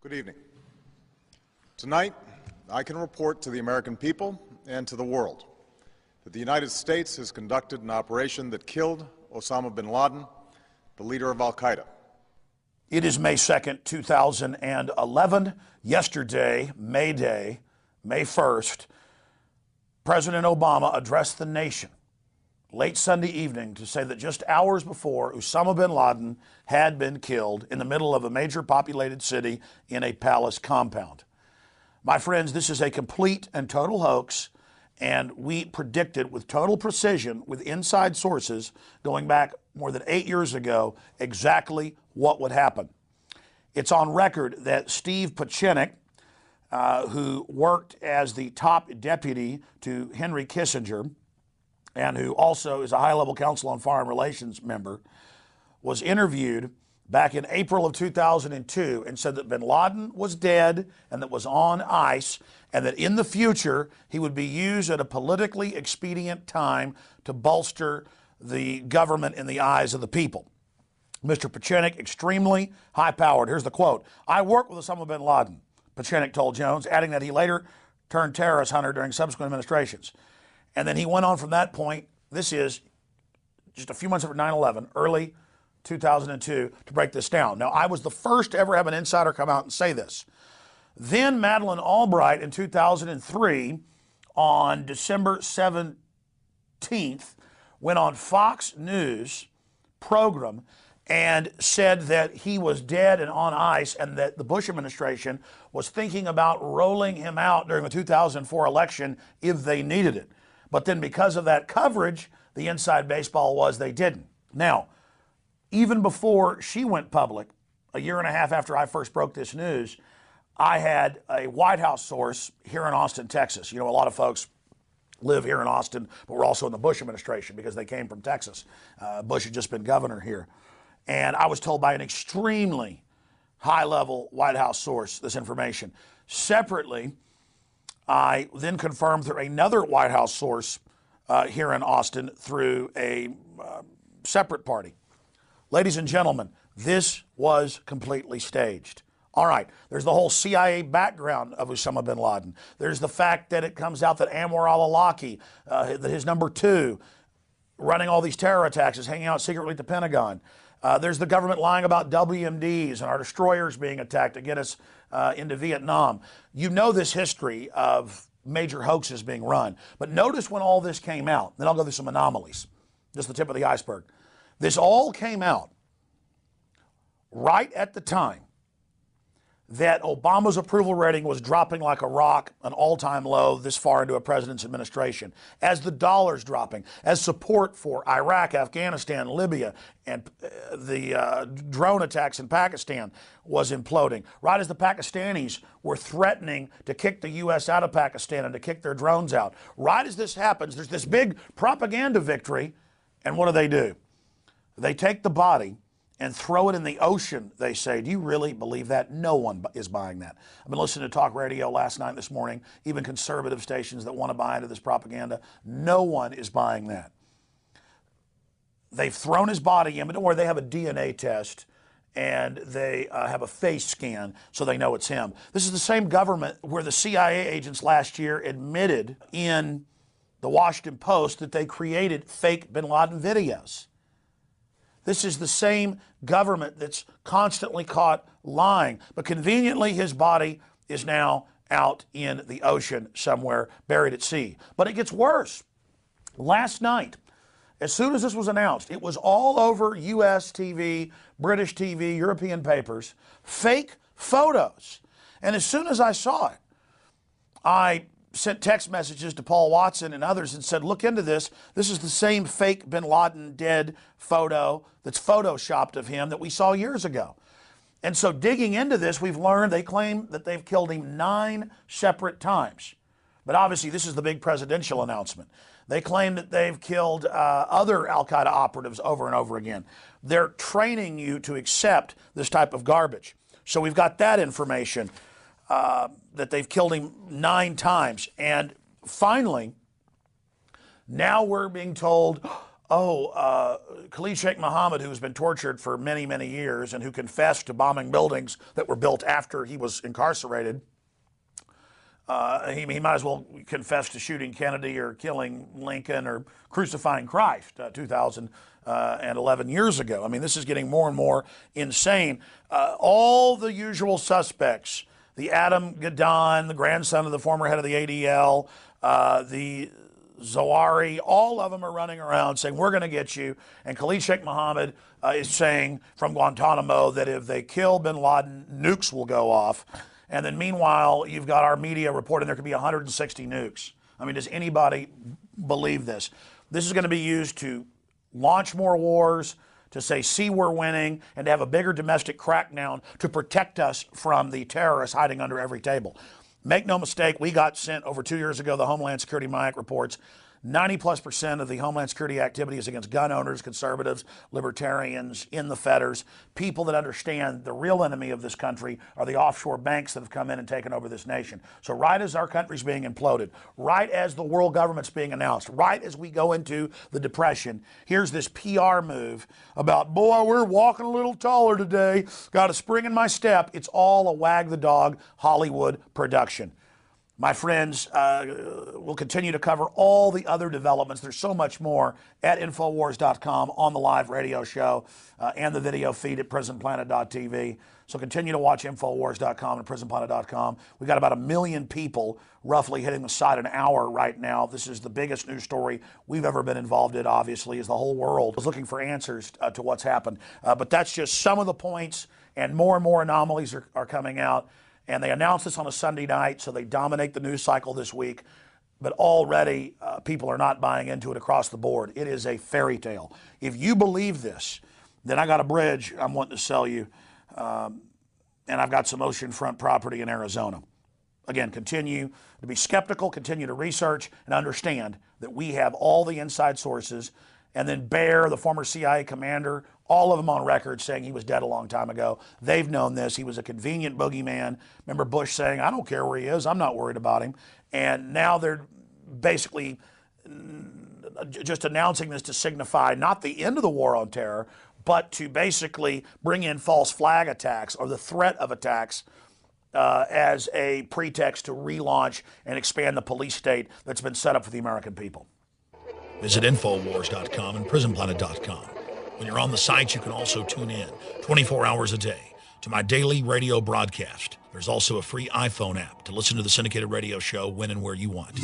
Good evening. Tonight, I can report to the American people and to the world that the United States has conducted an operation that killed Osama bin Laden, the leader of Al-Queda. It is May 2nd, 2011. Yesterday, May Day, May 1st, President Obama addressed the nation late Sunday evening to say that just hours before, Osama bin Laden had been killed in the middle of a major populated city in a palace compound. My friends, this is a complete and total hoax, and we predicted with total precision, with inside sources, going back more than 8 years ago, exactly what would happen. It's on record that Steve Pieczenik, who worked as the top deputy to Henry Kissinger, and who also is a high-level Council on Foreign Relations member, was interviewed back in April of 2002 and said that bin Laden was dead and that was on ice, and that in the future he would be used at a politically expedient time to bolster the government in the eyes of the people. Mr. Pieczenik, extremely high-powered. Here's the quote. "I worked with Osama bin Laden," Pieczenik told Jones, adding that he later turned terrorist hunter during subsequent administrations. And then he went on from that point, this is just a few months after 9/11, early 2002, to break this down. Now, I was the first to ever have an insider come out and say this. Then Madeleine Albright in 2003, on December 17th, went on Fox News program and said that he was dead and on ice, and that the Bush administration was thinking about rolling him out during the 2004 election if they needed it. But then because of that coverage, the inside baseball was they didn't. Now, even before she went public, a year and a half after I first broke this news, I had a White House source here in Austin, Texas. You know, a lot of folks live here in Austin, but we're also in the Bush administration because they came from Texas. Bush had just been governor here. And I was told by an extremely high-level White House source this information. Separately, I then confirmed through another White House source here in Austin through a separate party. Ladies and gentlemen, this was completely staged. All right, there's the whole CIA background of Osama bin Laden. There's the fact that it comes out that Anwar al-Awlaki, that his number two, running all these terror attacks, is hanging out secretly at the Pentagon. There's the government lying about WMDs and our destroyers being attacked to get us into Vietnam. You know this history of major hoaxes being run. But notice when all this came out, then I'll go through some anomalies, just the tip of the iceberg. This all came out right at the time that Obama's approval rating was dropping like a rock, an all-time low this far into a president's administration, as the dollar's dropping, as support for Iraq, Afghanistan, Libya, and the drone attacks in Pakistan was imploding, right as the Pakistanis were threatening to kick the U.S. out of Pakistan and to kick their drones out. Right as this happens, there's this big propaganda victory, and what do? They take the body and throw it in the ocean, they say. Do you really believe that? No one is buying that. I've been listening to talk radio last night, this morning, even conservative stations that want to buy into this propaganda. No one is buying that. They've thrown his body in, but don't worry, they have a DNA test, and they have a face scan so they know it's him. This is the same government where the CIA agents last year admitted in the Washington Post that they created fake bin Laden videos. This is the same government that's constantly caught lying. But conveniently, his body is now out in the ocean somewhere, buried at sea. But it gets worse. Last night, as soon as this was announced, it was all over U.S. TV, British TV, European papers, fake photos. And as soon as I saw it, I sent text messages to Paul Watson and others and said, look into this. This is the same fake bin Laden dead photo that's photoshopped of him that we saw years ago. And so digging into this, we've learned they claim that they've killed him 9 separate times. But obviously this is the big presidential announcement. They claim that they've killed other Al-Queda operatives over and over again. They're training you to accept this type of garbage. So we've got that information. That they've killed him 9 times. And finally, now we're being told, Khalid Sheikh Mohammed, who's been tortured for many, many years and who confessed to bombing buildings that were built after he was incarcerated, he might as well confess to shooting Kennedy or killing Lincoln or crucifying Christ 2011 years ago. I mean, this is getting more and more insane. All the usual suspects, the Adam Gadon, the grandson of the former head of the ADL, the Zawahiri, all of them are running around saying, we're going to get you. And Khalid Sheikh Mohammed is saying from Guantanamo that if they kill bin Laden, nukes will go off. And then meanwhile, you've got our media reporting there could be 160 nukes. I mean, does anybody believe this? This is going to be used to launch more wars, to say, see, we're winning, and to have a bigger domestic crackdown to protect us from the terrorists hiding under every table. Make no mistake, we got sent over 2 years ago, the Homeland Security MIAC reports, 90+% of the Homeland Security activity is against gun owners, conservatives, libertarians, in the fetters, people that understand the real enemy of this country are the offshore banks that have come in and taken over this nation. So right as our country's being imploded, right as the world government's being announced, right as we go into the Depression, here's this PR move about, boy, we're walking a little taller today, got a spring in my step. It's all a wag the dog Hollywood production. My friends, we'll continue to cover all the other developments. There's so much more at Infowars.com, on the live radio show, and the video feed at prisonplanet.tv. So continue to watch Infowars.com and prisonplanet.com. We've got about 1 million people roughly hitting the site an hour right now. This is the biggest news story we've ever been involved in, obviously, as the whole world is looking for answers to what's happened. But that's just some of the points, and more anomalies are coming out. And they announced this on a Sunday night, so they dominate the news cycle this week. But already people are not buying into it across the board. It is a fairy tale. If you believe this, then I got a bridge I'm wanting to sell you. And I've got some oceanfront property in Arizona. Again, continue to be skeptical, continue to research, and understand that we have all the inside sources. And then Bear, the former CIA commander, all of them on record saying he was dead a long time ago. They've known this. He was a convenient boogeyman. Remember Bush saying, I don't care where he is. I'm not worried about him. And now they're basically just announcing this to signify not the end of the war on terror, but to basically bring in false flag attacks or the threat of attacks as a pretext to relaunch and expand the police state that's been set up for the American people. Visit Infowars.com and PrisonPlanet.com. When you're on the site, you can also tune in 24 hours a day to my daily radio broadcast. There's also a free iPhone app to listen to the syndicated radio show when and where you want.